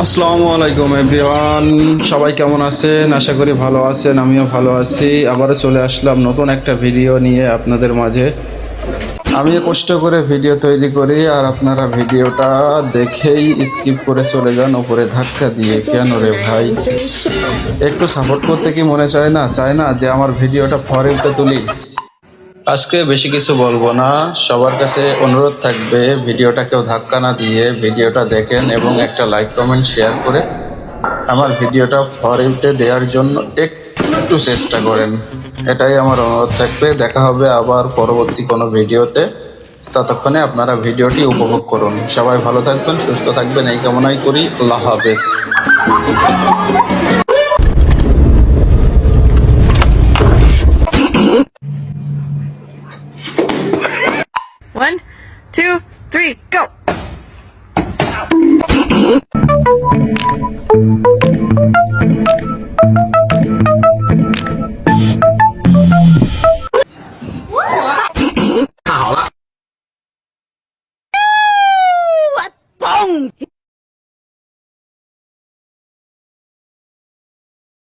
আসসালামু আলাইকুম এভরিওয়ান, সবাই কেমন আছেন? আশা করি ভালো আছেন, আমিও ভালো আছি। আবারও চলে আসলাম নতুন একটা ভিডিও নিয়ে আপনাদের মাঝে। আমি কষ্ট করে ভিডিও তৈরি করি আর আপনারা ভিডিওটা দেখেই স্কিপ করে চলে যান উপরে ধাক্কা দিয়ে। কেন রে ভাই? একটু সাপোর্ট করতে কি মনে চায় না যে আমার ভিডিওটা ফরিতে তুলি? আজকে বেশি কিছু বলবো না, সবার কাছে অনুরোধ থাকবে ভিডিওটা কেউ ধাক্কা না দিয়ে ভিডিওটা দেখেন এবং একটা লাইক কমেন্ট শেয়ার করে আমার ভিডিওটা ফরিতে দেওয়ার জন্য একটু চেষ্টা করেন। এটাই আমার অনুরোধ থাকবে। দেখা হবে আবার পরবর্তী কোনো ভিডিওতে। ততক্ষণে আপনারা ভিডিওটি উপভোগ করুন। সবাই ভালো থাকবেন, সুস্থ থাকবেন, এই কামনাই করি। আল্লাহ হাফেজ। One, two, three, go! What? Boom!